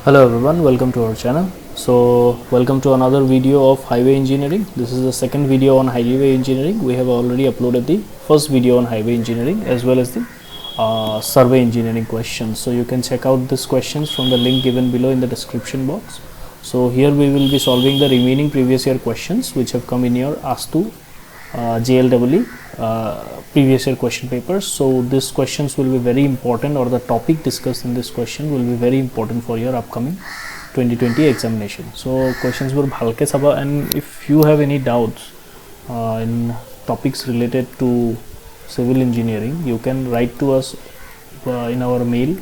Hello everyone, welcome to our channel. So welcome to another video of highway engineering. This is the second video on highway engineering. We have already uploaded the first video on highway engineering as well as the survey engineering questions. So you can check out these questions from the link given below in the description box. So here we will be solving the remaining previous year questions which have come in your ASTU JLEE previous year question papers. So these questions will be very important, or the topic discussed in this question will be very important for your upcoming 2020 examination. So questions were bhalke saba, and if you have any doubts in topics related to civil engineering, you can write to us in our mail,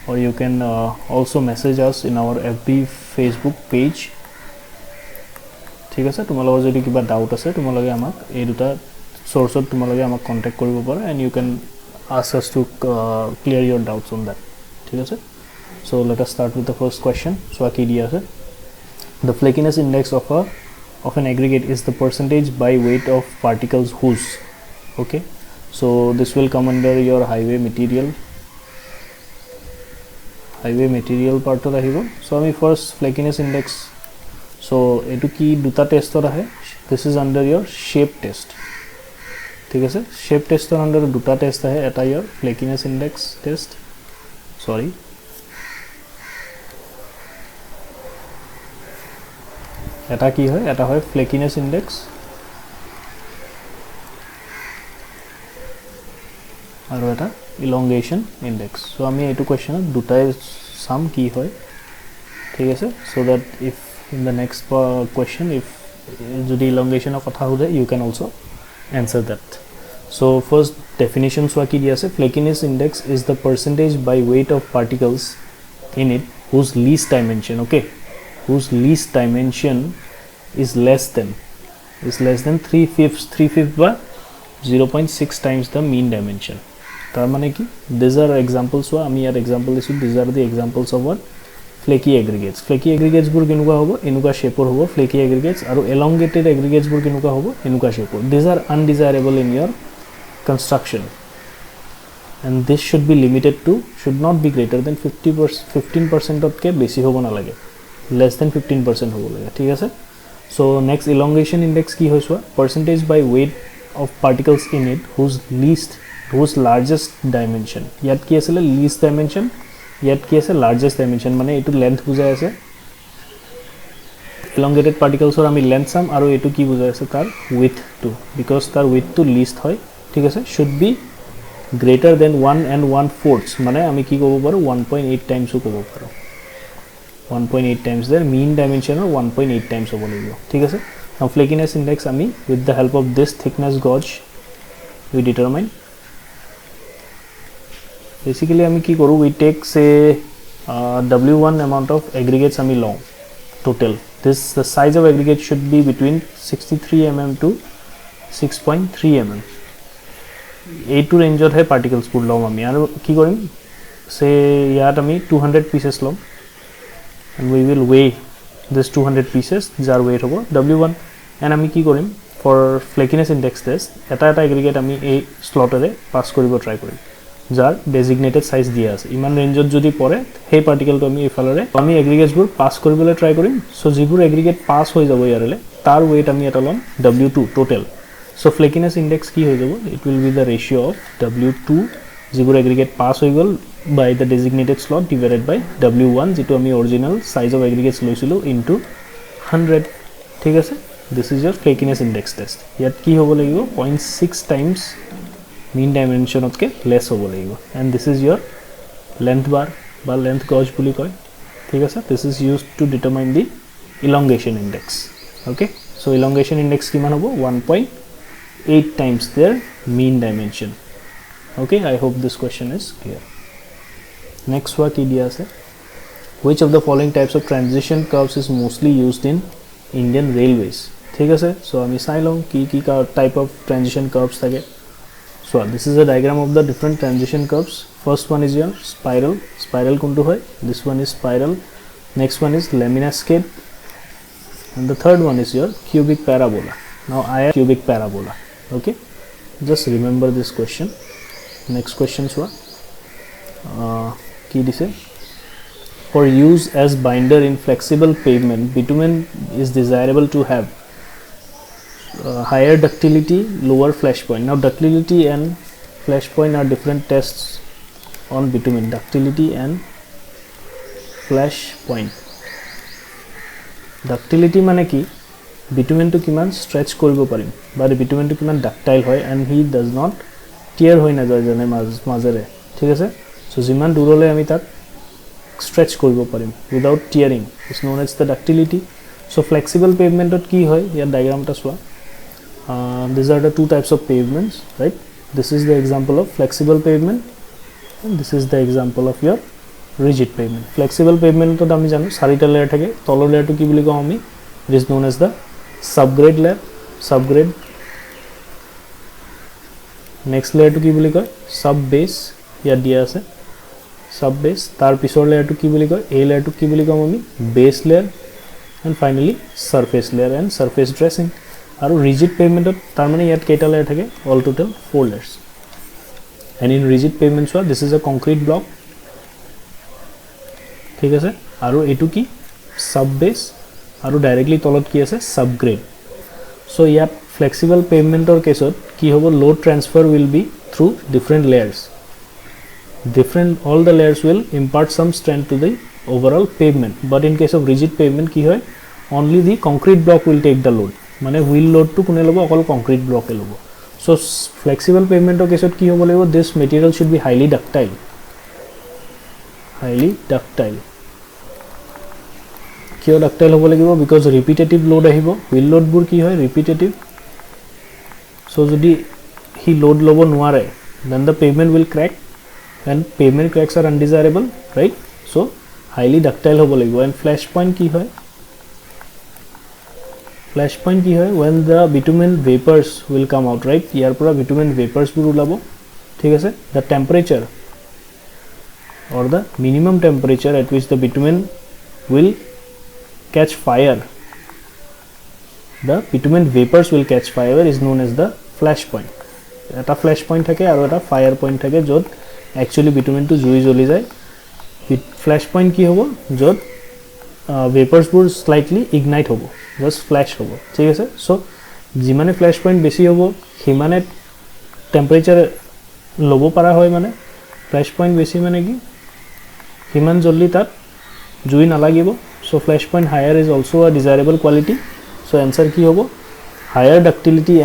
or you can also message us in our FB Facebook page. ঠিক আছে, তোমালোকৰ যদি কিবা doubt আছে তোমালোকে আমাক এই দুটা সোৰ্সত তোমালোকে আমাক কন্টাক্ট কৰিব পাৰা, and you can ask us to clear your doubts on that. ঠিক আছে, so let us start with the first question. So কি দিয়া আছে, the flakiness index of an aggregate is the percentage by weight of particles whose. Okay, so this will come under your highway material part to আহিব. So আমি first flakiness index, so এটো কি দুটা টেষ্টৰ আহে, this is under your shape test. ঠিক আছে, shape টেষ্টৰ under দুটা টেষ্ট আহে, এটা your flakiness index test, এটা কি হয়, এটা হয় flakiness index আৰু এটা elongation index. so আমি এইটো কোৱেশ্চনত দুটাই সাম কি হয়, ঠিক আছে, so that if in the next question if jodi elongation of kotha hoje, you can also answer that. So first definition so ki diya ase, flakiness index is the percentage by weight of particles in it whose least dimension, okay, whose least dimension is less than 3/5 by 0.6 times the mean dimension. tar mane ki these are examples, so ami yar example disu, these are the examples of what flaky aggregates. Flaky aggregates bur kenuka hobo, enuka shape or hobo flaky aggregates, aru elongated aggregates bur kenuka hobo, enuka shape or. These are undesirable in your construction, and this should be limited to, should not be greater than 15% of ke besi hobo na lage, less than 15% hobo lage. ঠিক আছে, so next elongation index ki hoiswa, percentage by weight of particles in it whose largest dimension. ইয়াত কি আছিল least dimension, ইয়াত কি আছে largest dimension, মানে এটো length বুজাই আছে, elongated particles or আমি length চাম, আৰু এটো কি বুজাই আছে তাৰ width to, because তাৰ width to least হয়, ঠিক আছে, should be greater than 1 and 1/4, মানে আমি কি ক'ব পাৰো 1.8 times ও ক'ব পাৰো, 1.8 times their mean dimension or 1.8 times হ'ব লাগিব. ঠিক আছে, now flakiness index আমি with the help of this thickness gauge we determine. Basically আমি কি কৰো, we take say W1 amount of aggregates আমি লওঁ total. The size of aggregate should be between 63 mm to 6.3 mm. এইটো ৰেঞ্জত হে particles বোৰ লওঁ আমি, আৰু কি কৰিম, সে ইয়াত আমি 200 pieces লম, and we will weigh this 200 pieces, যাৰ weight হ'ব W1, and আমি কি কৰিম for flakiness index test, এটা aggregate আমি এই স্লটেৰে পাস কৰিব ট্ৰাই কৰিম, যাৰ ডেজিগনেটেড সাইজ দিয়া আছে, ইমান ৰেঞ্জত যদি পৰে সেই পাৰ্টিকলটো আমি ইফালৰে আমি এগ্ৰিগেটছবোৰ পাস কৰিবলৈ ট্ৰাই কৰিম. সো যিবোৰ এগ্ৰিগেট পাস হৈ যাব ইয়াৰলে, তাৰ weight আমি এটা লম W2 total. So flakiness index কি হৈ যাব, it will be the ratio of W2 যিবোৰ এগ্ৰিগেট পাস হৈ গল by the designated slot divided by W1 যেটো আমি অৰিজিনাল সাইজ অফ এগ্ৰিগেটছ লৈছিলো into 100. ঠিক আছে, this is your flakiness index test. ইয়াত কি হ'ব লাগিব 0.6 times mean dimension otke less hobo lagibo, and this is your length bar ba length gauge boli koy. ঠিক আছে, this is used to determine the elongation index. Okay, so elongation index kiman hobo 1.8 times their mean dimension. Okay, I hope this question is clear. Next wa ki diya ase, which of the following types of transition curves is mostly used in Indian railways. ঠিক আছে, so ami sai lom ki type of transition curves thake. So this is a diagram of the different transition curves. First one is your spiral kuntu hoy, this one is spiral, next one is lemniscate, and the third one is your cubic parabola. Now I have cubic parabola. Okay, just remember this question. Next question is what ki dise, for use as binder in flexible pavement, bitumen is desirable to have higher ductility, lower flash point. Now ductility and flash point are different tests on bitumen. Ductility and flash point. Ductility মানে কি bitumen to কিমান stretch কৰিব পাৰিম বা bitumen to কিমান ductile হয় and he does not tear হৈ না যায় জানে মাজেৰে ঠিক আছে সো যিমান দূৰলৈ আমি তাক stretch কৰিব পাৰিম without tearing is known as the ductility. So flexible pavement ত কি হয় ইয়াৰ ডায়াগ্ৰামটা চোৱা these are the two types of pavements, right? This is the example of flexible pavement and this is the example of your rigid pavement. Flexible pavement to আমি জানো চাৰিটা layer থাকে তলৰ লেয়াৰটো কি বুলি কওঁ আমি it is known as the subgrade layer. Subgrade next layer to কি বুলি কয় sub base ইয়াত দিয়া আছে sub base তাৰ পিছৰ লেয়াৰটো কি বুলি কয় এই লেয়াৰটো কি বুলি কম আমি base layer and finally surface layer and surface dressing. আৰু rigid pavement তাৰ মানে ইয়াত কেইটা লেয়াৰ থাকে all total 4 layers. And in rigid pavement so this is a concrete block ঠিক আছে আৰু এটো কি sub base আৰু directly তলত কি আছে subgrade. So ইয়াত flexible pavement or কেছত কি হ'ব load transfer will be through different layers. All the layers will impart some strength to the overall pavement, but in case of rigid pavement কি হয় only the concrete block will take the load. মানে wheel load to কোনে লব অকল concrete block এ লব. So flexible pavement or কেছত কি হ'ব লাগিব this material should be highly ductile. কিয় ductile হ'ব লাগিব because repetitive load আহিব wheel load বোৰ কি হয় repetitive. So যদি হি load লব নোৱাৰে then the pavement will crack and pavement cracks are undesirable, right? So highly ductile হ'ব লাগিব. And flash point কি হয় when the bitumen vapors will come out, right? ইয়াৰ পৰা bitumen vapors বোৰ ওলাব ঠিক আছে the temperature or the minimum temperature at which the bitumen will catch fire, the bitumen vapors will catch fire is known as the flash point. এটা flash point থাকে আৰু এটা fire point থাকে য'ত actually bitumen to জুই জ্বলি যায়. flash point কি হ'ব য'ত vapors বোৰ slightly ignite হ'ব just flash হ'ব ঠিক আছে. so যিমানে flash point বেছি হ'ব সিমানে temperature ল'ব পৰা হয় মানে flash point বেছি মানে কি সিমান জলদি তাত জুই নালাগিব. so flash point higher is also a desirable quality. so answer কি হ'ব higher ductility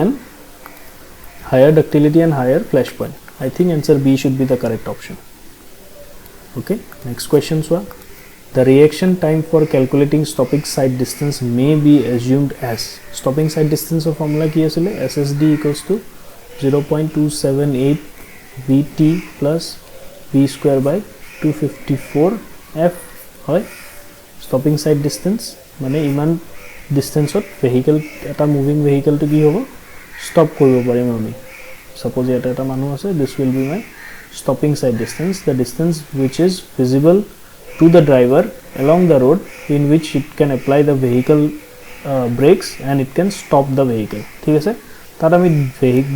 and higher flash point. I think answer B should be the correct option. Okay, next question swa the reaction time for calculating stopping side distance may be assumed as stopping side distance of formula ki asile SSD equals to 0.278 VT plus V square by 254 F hoy stopping side distance mane iman distance ot vehicle eta moving vehicle to ki hobo stop koribo parim ami. Suppose eta manu ase this will be my stopping side distance, the distance which is visible to the driver along the road in which it can apply the vehicle brakes and it can stop the vehicle ঠিক আছে. তাত আমি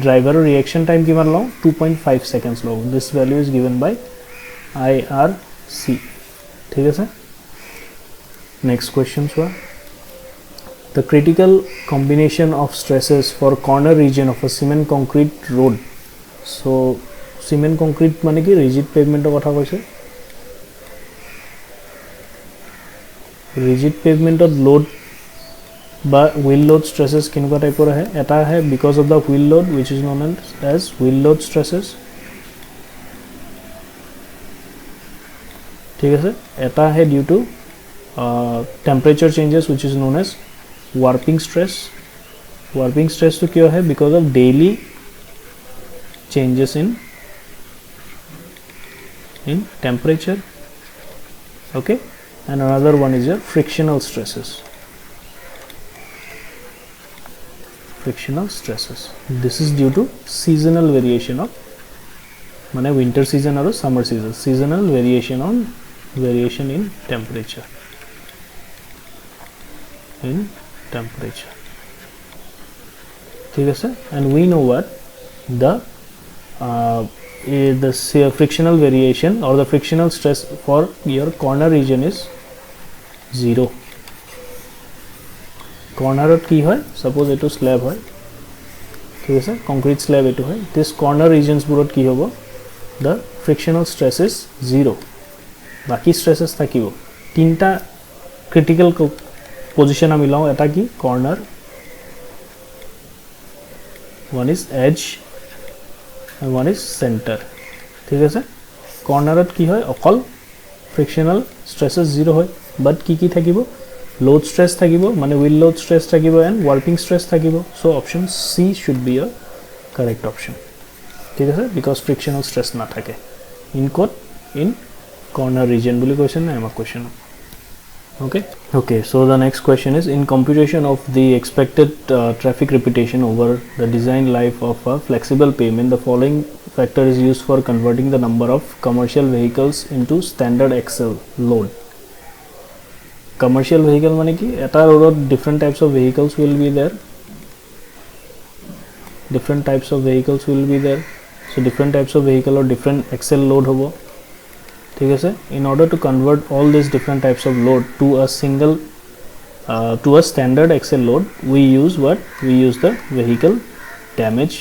driver reaction time কিমান লওঁ 2.5 seconds লওঁ. this value is given by IRC ঠিক আছে. next question swa the critical combination of stresses for corner region of a cement concrete road. so cement concrete মানে কি rigid pavement কথা কৈছে. rigid pavement of load বা wheel load stresses কেনেকুৱা টাইপৰ আহে এটা আহে because of the wheel load which is known as wheel load stresses ঠিক আছে. এটা আহে due to temperature changes which is known as warping stress. warping stress to কিয় আহে because of daily changes in temperature. Okay, and another one is your frictional stresses. This is due to seasonal variation of mane winter season or summer season seasonal variation in temperature ঠিক আছে. and we know what the the frictional variation or the frictional stress for your corner region is 0. কৰ্নাৰত কি হয় suppose এটো slab হয় ঠিক আছে concrete slab এটো হয় দিস কৰ্নাৰ ৰিজনস বোৰত কি হ'ব the frictional stress is 0 বাকি stresses থাকিব তিনটা critical position আমি লও এটা কি corner one is edge and one is center ঠিক আছে কৰ্নাৰত কি হয় অকল frictional stresses 0 হয় but কি থাকিব load stress থাকিব মানে wheel load stress থাকিব and warping stress থাকিব so option C should be a correct option ঠিক আছে because frictional stress না থাকে in code in corner region বুলি question না আমার question okay so the next question is in computation of the expected traffic repetition over the design life of a flexible pavement the following factor is used for converting the number of commercial vehicles into standard axle load commercial vehicle মানে কি এটা road different types of vehicles will be there so different types of vehicle or different axle load hobo ঠিক আছে in order to convert all these different types of load to a single to a standard axle load we use what we use the vehicle damage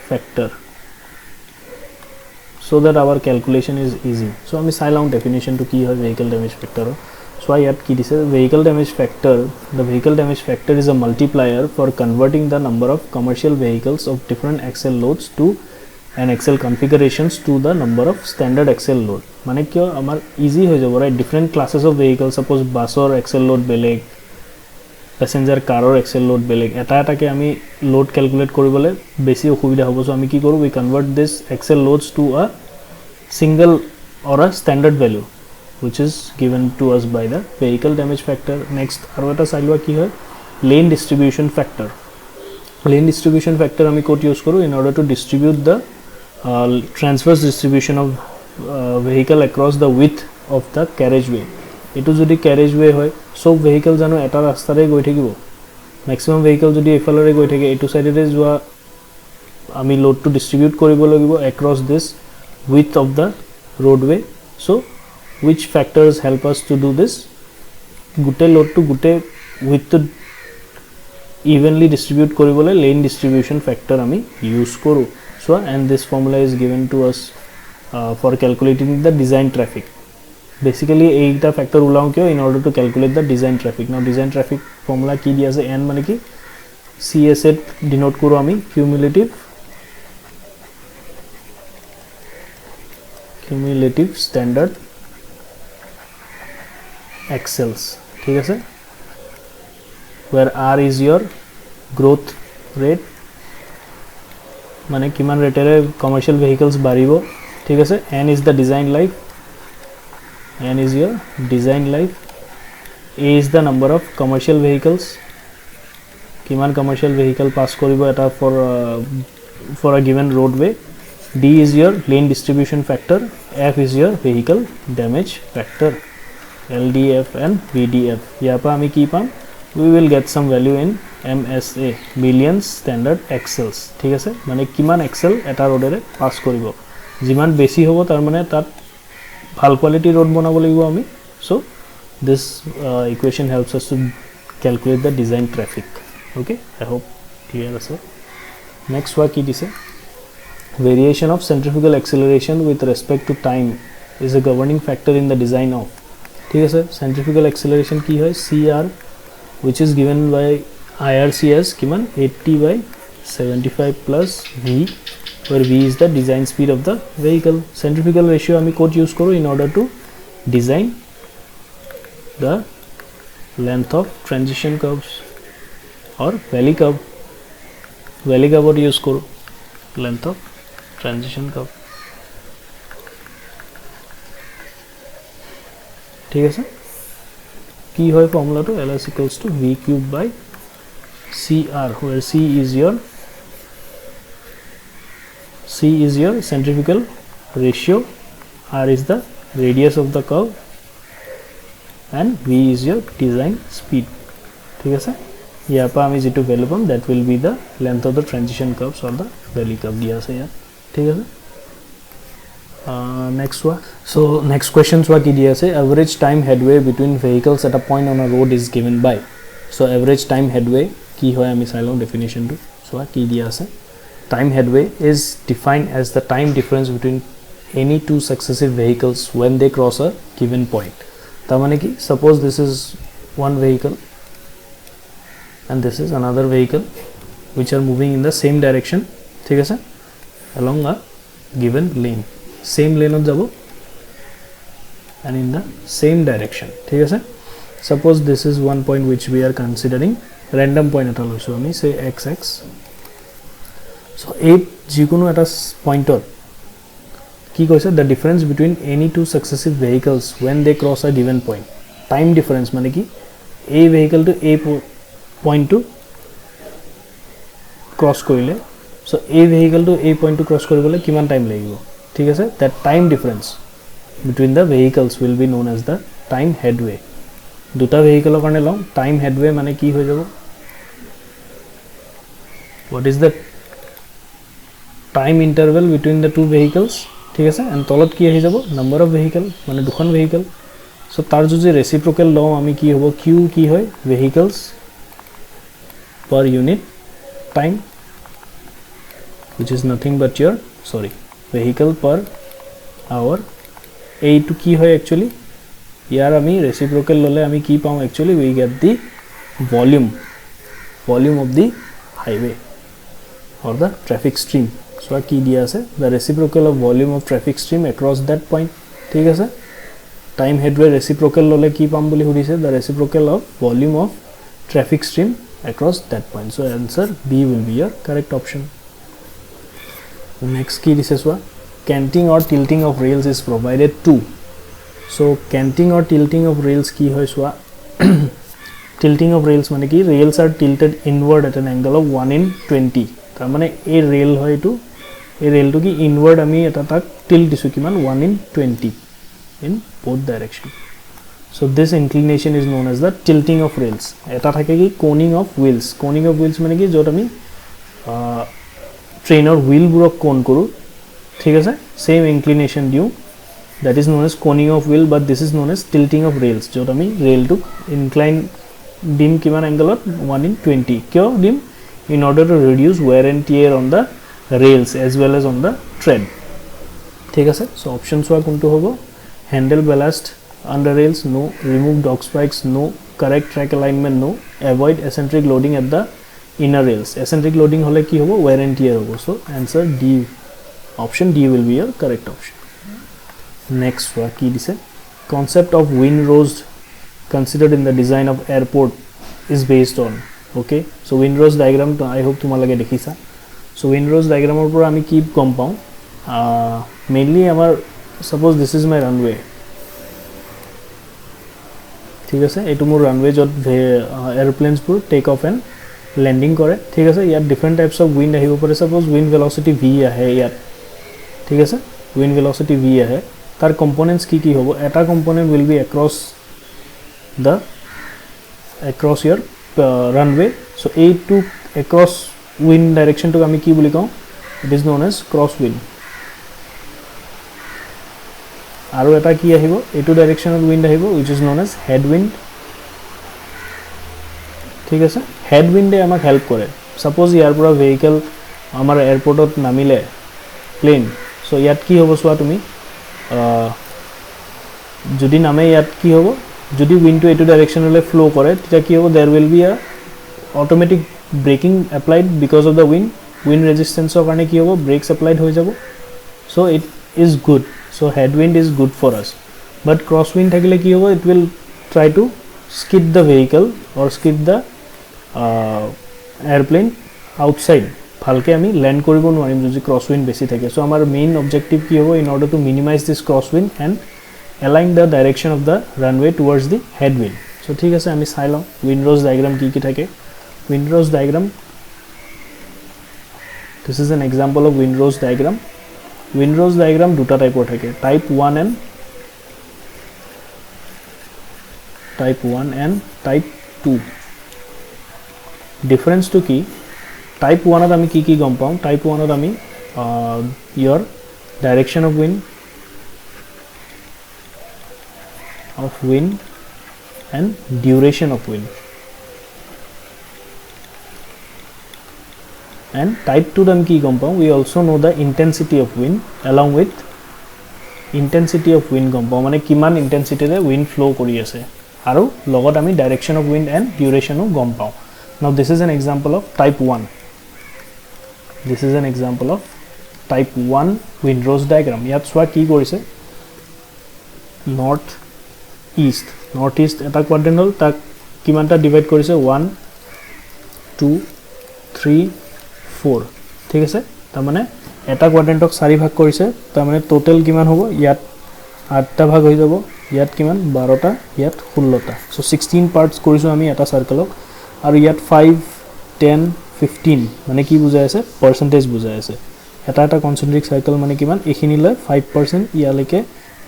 factor so that our calculation is easy so আমি চাইলাম definition to কি হয় vehicle damage factor so I add ki this vehicle damage factor the vehicle damage factor is a multiplier for converting the number of commercial vehicles of different axle loads to an axle configurations to the number of standard axle load মানে কিয় আমাৰ easy হৈ যাব right different classes of vehicles suppose busor axle load beleg passenger caror axle load beleg এটা এটাকে আমি load calculate কৰিবলে বেছি অসুবিধা হ'ব so আমি কি কৰো we convert this axle loads to a single or a standard value which is given to us by the vehicle damage factor next আৰু এটা চাইলৱা কি হয় lane distribution factor আমি কোড ইউজ কৰো in order to distribute the transverse distribution of vehicle across the width of the carriageway etu jodi carriageway hoy so vehicle jano eta rastare goi thakibo maximum vehicle jodi efalore goi thake etu side re joa ami load to distribute koribo lagibo across this width of the roadway so which factors help us to do this gute load to gute width to evenly distribute koribole lane distribution factor ami use koru so and this formula is given to us for calculating the design traffic basically eita factor ulao kyo in order to calculate the design traffic now design traffic formula ki dia ase n mane ki cs denote koru ami cumulative standard axles ঠিক আছে where r is your growth rate মানে কিমান ৰেটেৰে commercial vehicles বাঢ়িব ঠিক আছে n is the design life n is your design life a is the number of commercial vehicles কিমান commercial vehicle pass কৰিব এটা for a given roadway d is your lane distribution factor f is your vehicle damage factor ldf and vdf ইয়াৰ পৰা আমি কি পাম we will get some value in MSA millions standard axles ঠিক আছে মানে কিমান axle এটা ৰোডৰে পাস কৰিব যিমান বেছি হ'ব তাৰ মানে তাত ভাল কোয়ালিটি road বনাব লাগিব আমি so this equation helps us to calculate the design traffic okay I hope clear আছে next one কি দিছে variation of centrifugal acceleration with respect to time is a governing factor in the design of ঠিক আছে centrifugal acceleration কি হয় CR which is given by IRCS kiman 80/75 plus V where V is the design speed of the vehicle centrifugal ratio ami code use koru in order to design the length of transition curves or valley curve use koru length of transition curve ঠিক আছে কি হয় formula to ls equals to v cube by cr where c is your centrifugal ratio r is the radius of the curve and v is your design speed ঠিক আছে ইয়াৰ পৰা আমি যেটো value পাম that will be the length of the transition curves or the valley curve দিয়া আছে ইয়াত ঠিক আছে next one so next question what ki diya ase average time headway between vehicles at a point on a road is given by so average time headway ki hoy ami sai long definition to so ki diya ase time headway is defined as the time difference between any two successive vehicles when they cross a given point ta mane ki suppose this is one vehicle and this is another vehicle which are moving in the same direction thik ase along a given lane same lane of jabo and in the same direction thik ase suppose this is one point which we are considering random point eta loisu ami say xx so a jikono eta point or ki koise the difference between any two successive vehicles when they cross a given point time difference mane ki a vehicle to a point to cross korile so a vehicle to a point to cross koribole kiman time lagibo thik ase that time difference between the vehicles will be known as the time headway duta vehicle karone long time headway mane ki hoy jabo what is the time interval between the two vehicles thik ase and tolot ki ahi jabo number of vehicle mane dukhon vehicle so tar jodi reciprocal law ami ki hobo q ki hoy vehicles per unit time which is nothing but your vehicle per hour a to ki hoy actually here ami reciprocal lole ami ki paum actually we get the volume of the highway or the traffic stream so ki diya ase the reciprocal of volume of traffic stream across that point thik ase time headway reciprocal lole ki paum boli hudise the reciprocal of volume of traffic stream across that point so answer B will be your correct option next key this is what canting or tilting of rails is provided to so canting or tilting of rails ki hoy swa tilting of rails mane ki rails are tilted inward at an angle of 1 in 20 tar mane a rail hoy to ki inward ami eta tak tilt disu kiman 1 in 20 in both direction so this inclination is known as the tilting of rails eta thake ki coning of wheels mane ki jot ami train or wheel burok kon koru thik ase same inclination diu that is known as coning of wheel but this is known as tilting of rails jot ami rail to incline dim kiman angle of 1 in 20 kyo dim in order to reduce wear and tear on the rails as well as on the tread thik ase so options wa kuntu hobo handle ballast under rails no remove dog spikes no correct track alignment no avoid eccentric loading at the inner rails eccentric loading hole ki hobo wear and tear hobo so answer D option D will be your correct option next wa ki dise concept of windrows considered in the design of airport is based on okay so windrows diagram to I hope tumalage dekhisa so windrows diagram or pura ami ki kom pau mainly amar suppose this is my runway ঠিক আছে এটো মোৰ runway যত এয়ারপ্লেনস পুর take off and landing করে ঠিক আছে ইয়াত ডিফারেন্ট টাইপস অফ উইন্ড আহিব পারে সাপোজ উইন্ড ভেলোসিটি v আহে ইয়াত ঠিক আছে উইন্ড ভেলোসিটি v আহে তার কম্পোনেন্টস কি হবো এটা component will be across your runway so a to across wind direction to আমি কি বলি কও it is known as cross wind আৰু এটা কি আহিব এটো ডাইরেকশনাল উইন্ড আহিব which is known as headwind ঠিক আছে হেডউইন্ডে আমাক হেল্প কৰে সাপোজ ইয়াৰ পৰা ভেহিকল আমাৰ এয়াৰপোৰ্টত নামিলে প্লেন সো ইয়াত কি হ'ব সোৱা তুমি যদি নামে ইয়াত কি হ'ব যদি উইন্ড টু এটো ডাইরেকশনলে ফ্লো কৰে তেতিয়া কি হ'ব there will be a automatic braking applied because of the wind resistance of কাৰণে কি হ'ব brakes applied হৈ যাব so it is good so headwind is good for us but crosswind থাকিলে কি হ'ব it will try to skid the vehicle or skid the airplane outside ভালকে আমি ল্যান্ড কৰিব নোৱাৰিম যদি crosswind বেছি থাকে so আমাৰ মেইন অবজেক্টিভ কি হ'ব in order to minimize this crosswind and align the direction of the runway towards the headwind so ঠিক আছে আমি চাই লওঁ windrows diagram কি থাকে windrows diagram this is an example of windrows diagram দুটা টাইপৰ থাকে type 1 and type 2 difference to কি type 1 ত আমি কি গম পাওঁ type 1 ত আমি your direction of wind and duration of wind. And type 2 আমি কি গম পাওঁ, we also know the intensity of wind along with intensity of wind গম পাওঁ, মানে কিমান ইন্টেন্সিটিৰে wind flow কৰি আছে আৰু লগত আমি direction of wind and duration ও গম পাওঁ. Now this is an example of type 1. This is an example of type 1 windrows diagram. ইয়াত চোৱা কি কৰিছে, নৰ্থ ইষ্ট এটা কোৱাড্ৰেন্ট হ'ল, তাক কিমানটা ডিভাইড কৰিছে 1 2 3 4, ঠিক আছে। তাৰ মানে এটা কোৱাড্ৰেন্টক 4 ভাগ কৰিছে, তাৰ মানে টোটাল কিমান হ'ব, ইয়াত 8টা ভাগ হৈ যাব, ইয়াত কিমান 12টা, ইয়াত 16টা। সো 16 পাৰ্টস কৰিছো আমি এটা সাৰ্কেলক, আৰু ইয়াত 5 10 15 মানে কি বুজাই আছে, পাৰ্সেন্টেজ বুজাই আছে। এটা কনসেন্ট্ৰিক সাৰ্কেল মানে কিমান, এখিনিলৈ 5%, ইয়ালৈকে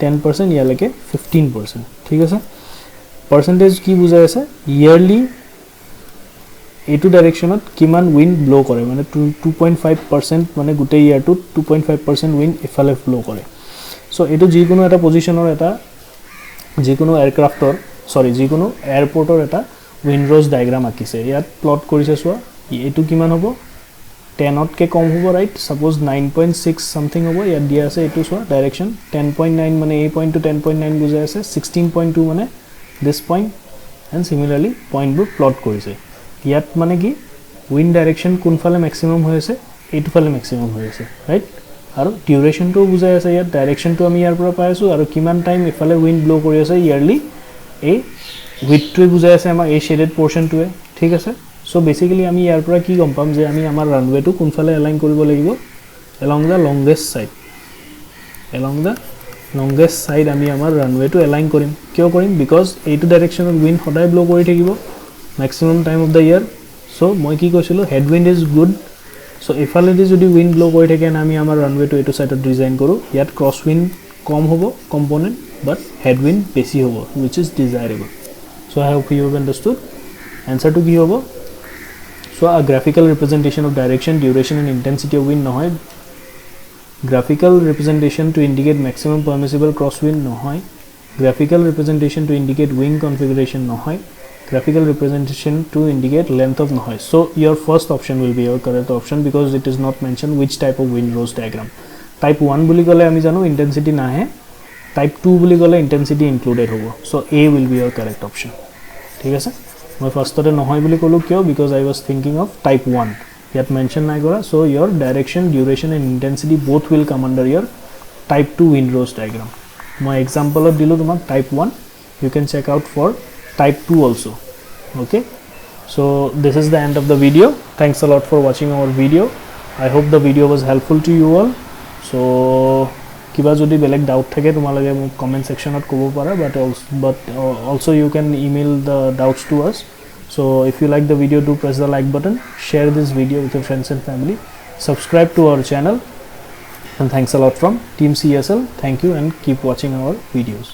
10%, ইয়ালৈকে 15%, ঠিক আছে। পাৰ্সেন্টেজ কি বুজাই আছে, ইয়াৰলি এইটো ডাইৰেকশনত কিমান উইন্ড ব্লো কৰে, মানে 2.5% মানে গোটেই ইয়াৰটো 2.5% উইন্ড ইফালে ফ্লো কৰে। সো এইটো যিকোনো এটা পজিশনৰ এটা যিকোনো এয়াৰক্ৰাফটৰ যিকোনো এয়াৰপৰ্টৰ এটা উইন্ডৰোজ ডায়াগ্ৰাম আঁকিছে, ইয়াত প্লট কৰিছে। চোৱা এইটো কিমান হ'ব, 10তকৈ কম হ'ব, ৰাইট। সাপোজ 9.6 সামথিং হ'ব, ইয়াত দিয়া আছে এইটো চোৱা ডাইৰেকশন 10.9 মানে এই পইণ্টটো 10.9 বুজাই আছে, 16.2 মানে দিস পইণ্ট, এণ্ড সিমিলাৰলি পইণ্টবোৰ প্লট কৰিছে। ইয়াত মানে কি উইণ্ড ডাইৰেকশন কোনফালে মেক্সিমাম হৈ আছে, এইটো ফালে মেক্সিমাম হৈ আছে, ৰাইট। আৰু ডিউৰেশ্যনটোও বুজাই আছে, ইয়াত ডাইৰেকশনটো আমি ইয়াৰ পৰা পাই আছোঁ, আৰু কিমান টাইম ইফালে উইণ্ড ব্লো কৰি আছে ইয়াৰলি, এই উইথটোৱে বুজাই আছে আমাৰ এই শেডেড পৰ্চনটোৱে, ঠিক আছে। সো বেসিক্যালি আমি ইয়াৰ পৰা কি গম পাম যে আমি আমাৰ ৰানৱেটো কোনফালে এলাইন কৰিব লাগিব, এলং দ্য লংগেষ্ট সাইড আমি আমাৰ ৰানৱেটো এলাইন কৰিম। কিয় কৰিম, বিকজ এইটো ডাইৰেকশ্যনত উইণ্ড সদায় ব্লো কৰি থাকিব maximum time of the year. So মই কি কৈছিলোঁ, head wind is good. So এফালেদি যদি উইণ্ড ব্লো কৰি থাকে, আমি আমাৰ ৰানৱেটো এইটো সাইডত ডিজাইন কৰোঁ, ইয়াত ক্ৰছ উইণ্ড কম হ'ব কম্পনেণ্ট, বাট হেড উইণ্ড বেছি হ'ব, which is desirable. So I hope you have understood. এনচাৰটো কি হ'ব, so a graphical representation of direction, duration and intensity of wind নহয়, graphical representation to indicate maximum permissible crosswind নহয়, graphical representation to indicate wing configuration নহয়, graphical representation to indicate length of নহয়. So your first option will be your correct option because it is not mentioned which type of windrows diagram. Type 1 বুলি ক'লে আমি জানো intensity নাহে, type 2 বুলি ক'লে intensity included হ'ব, so A will be your correct option, ঠিক আছে। মই ফাৰ্ষ্টতে নহয় বুলি ক'লোঁ কিয়, because I was thinking of type 1, ইয়াত মেনশ্যন নাই কৰা। So' your direction, duration and intensity both will come under your type 2 wind rose diagram. মই এক্সাম্পলত দিলোঁ তোমাক type 1, you can check out for type 2 also', okay. So' this is the end of the video'. Thanks a lot for ৱাচিং our video'. I hope the video' was helpful to you all. চ' কিবা যদি বেলেগ doubt থাকে তোমালোকে মোক comment ছেকশ্যনত ক'ব পাৰা, বাট also you can email the doubts to us. So if you like the video, do press the like button, share this video with your friends and family, subscribe to our channel, and thanks a lot from Team CSL. Thank you and keep watching our videos.